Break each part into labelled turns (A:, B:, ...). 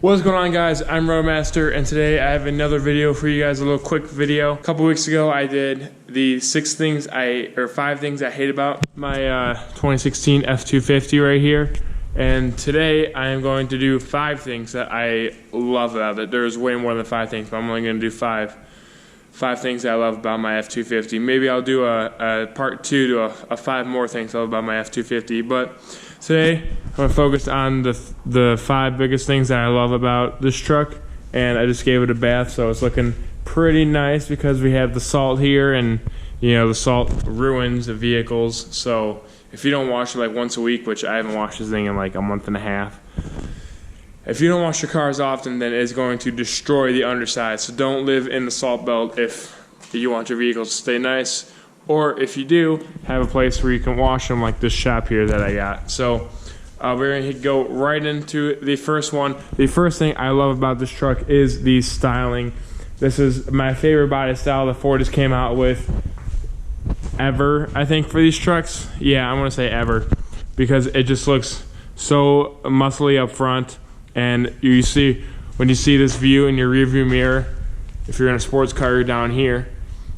A: What's going on, guys? I'm Roadmaster, and today I have another video for you guys, a little quick video. A couple weeks ago I did the 5 things I hate about my 2016 F250 right here. And today I am going to do 5 things that I love about it. There's way more than 5 things, but I'm only going to do 5 things I love about my F250. Maybe I'll do a part 2 to a 5 more things I love about my F250. But today I'm going to focus on the 5 biggest things that I love about this truck. And I just gave it a bath, so it's looking pretty nice because we have the salt here, and you know, the salt ruins the vehicles. So if you don't wash it like once a week, which I haven't washed this thing in like a month and a half, if you don't wash your cars often, then it's going to destroy the underside. So don't live in the salt belt if you want your vehicles to stay nice. Or if you do, have a place where you can wash them, like this shop here that I got. So we're going to go right into the first one. The first thing I love about this truck is the styling. This is my favorite body style that Ford has came out with ever, I think, for these trucks. Yeah, I'm going to say ever, because it just looks so muscly up front. And you see, when you see this view in your rearview mirror, if you're in a sports car, you're down here,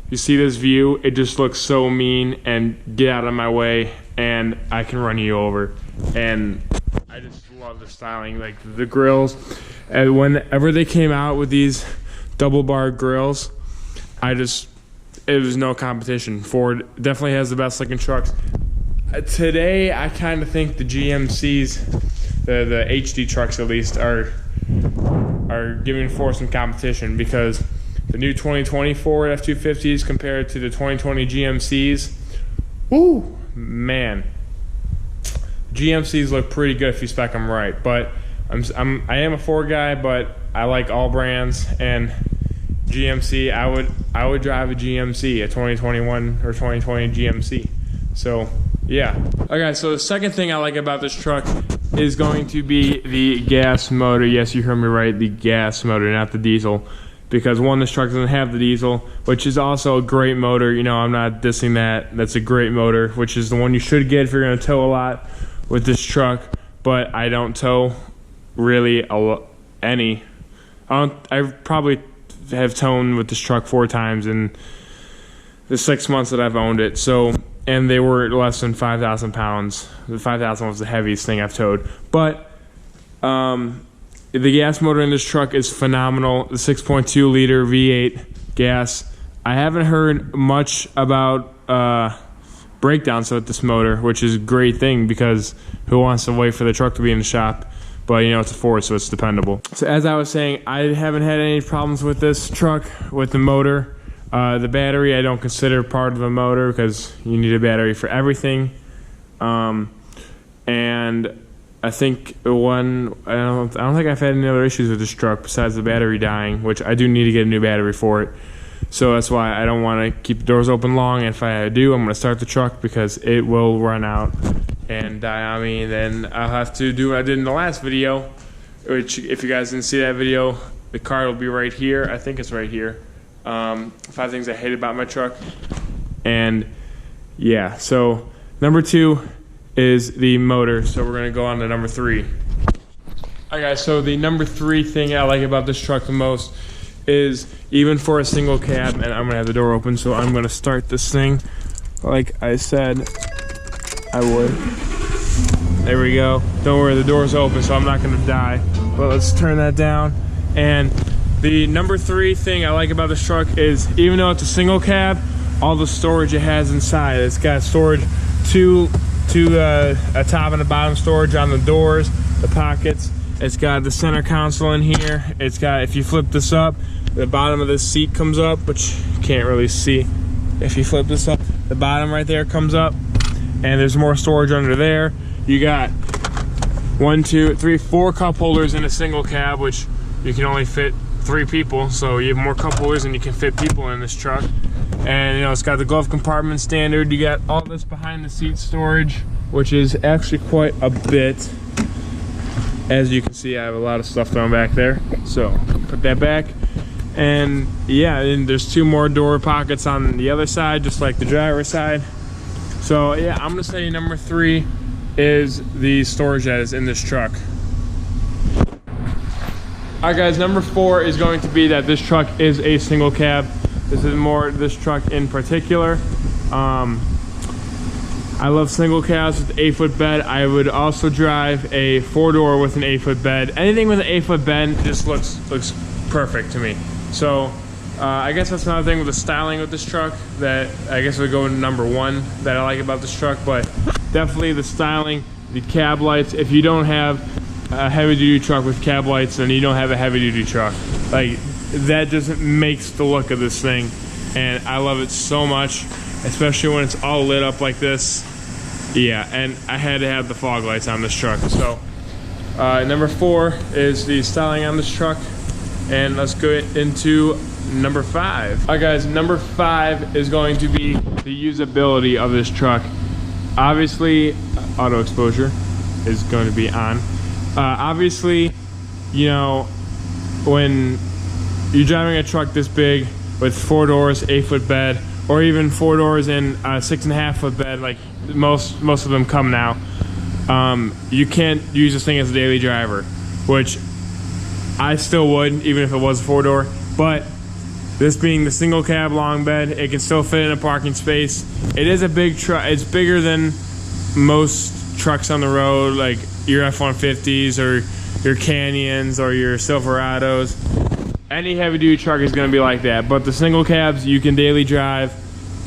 A: you see this view, it just looks so mean, and get out of my way and I can run you over. And I just love the styling, like the grills. And whenever they came out with these double bar grills, it was no competition. Ford definitely has the best looking trucks. Today I kind of think the GMCs, the HD trucks at least, are giving Ford some competition, because the new 2020 Ford F250s compared to the 2020 GMCs, woo, man, GMCs look pretty good if you spec them right. But I am a Ford guy, but I like all brands, and GMC, I would drive a GMC, a 2021 or 2020 GMC. So yeah. Okay, so the second thing I like about this truck is going to be the gas motor. Yes, you heard me right, the gas motor, not the diesel. Because one, this truck doesn't have the diesel, which is also a great motor. You know, I'm not dissing that. That's a great motor, which is the one you should get if you're going to tow a lot with this truck. But I don't tow really any. I probably have towed with this truck 4 times in the 6 months that I've owned it. So, and they were less than 5,000 pounds. The 5,000 was the heaviest thing I've towed. But the gas motor in this truck is phenomenal. The 6.2 liter V8 gas. I haven't heard much about breakdowns with this motor, which is a great thing, because who wants to wait for the truck to be in the shop? But you know, it's a Ford, so it's dependable. So as I was saying, I haven't had any problems with this truck with the motor. The battery I don't consider part of the motor, because you need a battery for everything. And I think I don't think I've had any other issues with this truck besides the battery dying, which I do need to get a new battery for it. So that's why I don't want to keep the doors open long. And if I do, I'm going to start the truck, because it will run out and die on me. Then I'll have to do what I did in the last video, which, if you guys didn't see that video, the card will be right here. I think it's right here. 5 things I hate about my truck. And yeah, so number 2 is the motor. So we're going to go on to number 3. Alright guys, so the number 3 thing I like about this truck the most is, even for a single cab, and I'm going to have the door open, so I'm going to start this thing like I said I would. There we go. Don't worry, the door's open, so I'm not going to die. But let's turn that down. And the number 3 thing I like about this truck is, even though it's a single cab, all the storage it has inside. It's got storage a top and a bottom storage on the doors, the pockets. It's got the center console in here. It's got, if you flip this up, the bottom of this seat comes up, which you can't really see. If you flip this up, the bottom right there comes up, and there's more storage under there. You got 1, 2, 3, 4 cup holders in a single cab, which you can only fit 3 people, so you have more cup holders than you can fit people in this truck. And you know, it's got the glove compartment standard. You got all this behind the seat storage, which is actually quite a bit. As you can see, I have a lot of stuff thrown back there, so put that back. And yeah, and there's 2 more door pockets on the other side, just like the driver's side. So yeah, I'm gonna say number 3 is the storage that is in this truck. Alright guys, number 4 is going to be that this truck is a single cab. This is more this truck in particular. I love single cabs with 8-foot bed. I would also drive a 4-door with an 8-foot bed. Anything with an 8-foot bed just looks perfect to me. So I guess that's another thing with the styling with this truck that I guess would go into number 1 that I like about this truck. But definitely the styling, the cab lights. If you don't have a heavy duty truck with cab lights, then you don't have a heavy duty truck. Like, that just makes the look of this thing, and I love it so much, especially when it's all lit up like this. Yeah, and I had to have the fog lights on this truck. So number 4 is the styling on this truck, and let's go into number 5. Alright guys, number 5 is going to be the usability of this truck. Obviously auto exposure is going to be on. Obviously, you know, when you're driving a truck this big with 4 doors, 8-foot bed, or even 4 doors and 6.5-foot bed, like most of them come now, you can't use this thing as a daily driver, which I still would, even if it was a 4-door. But this being the single cab long bed, it can still fit in a parking space. It is a big truck. It's bigger than most trucks on the road, like your F250s or your Canyons or your Silverados. Any heavy duty truck is going to be like that, but the single cabs you can daily drive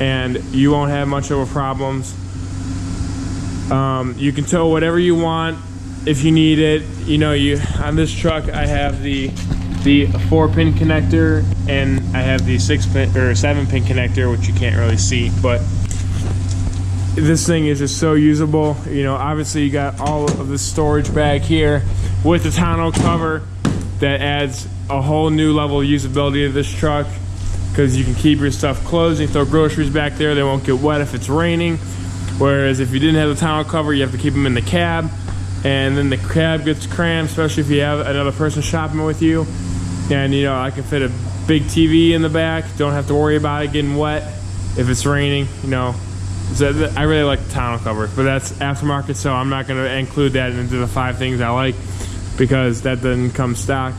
A: and you won't have much of a problems. You can tow whatever you want if you need it. You know, on this truck I have the 4-pin connector, and I have the 6-pin or 7-pin connector, which you can't really see, but this thing is just so usable. You know, obviously you got all of the storage back here with the tonneau cover that adds a whole new level of usability to this truck, because you can keep your stuff closed. You throw groceries back there, they won't get wet if it's raining. Whereas if you didn't have the tonneau cover, you have to keep them in the cab, and then the cab gets crammed, especially if you have another person shopping with you. And you know, I can fit a big TV in the back, don't have to worry about it getting wet if it's raining, you know. So I really like the tonneau cover, but that's aftermarket, so I'm not going to include that into the 5 things I like, because that doesn't come stock.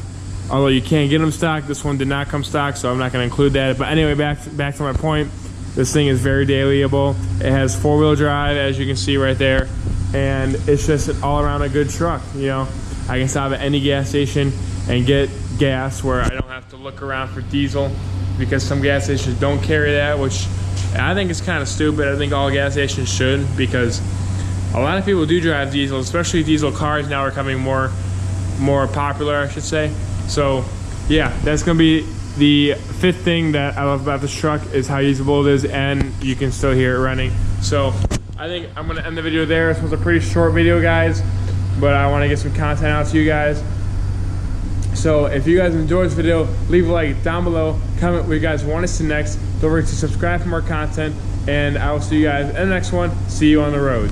A: Although you can get them stock, this one did not come stock, so I'm not going to include that. But anyway, back to my point. This thing is very dailyable. It has 4-wheel drive, as you can see right there, and it's just an all-around a good truck. You know, I can stop at any gas station and get gas where I don't have to look around for diesel, because some gas stations don't carry that, which I think is kind of stupid. I think all gas stations should, because a lot of people do drive diesel, especially diesel cars now are becoming more popular, I should say. So yeah, that's gonna be the 5th thing that I love about this truck, is how usable it is, and you can still hear it running. So I think I'm gonna end the video there. This was a pretty short video, guys, but I want to get some content out to you guys. So if you guys enjoyed this video, leave a like down below, comment what you guys want us to next. Don't forget to subscribe for more content, and I will see you guys in the next one. See you on the road.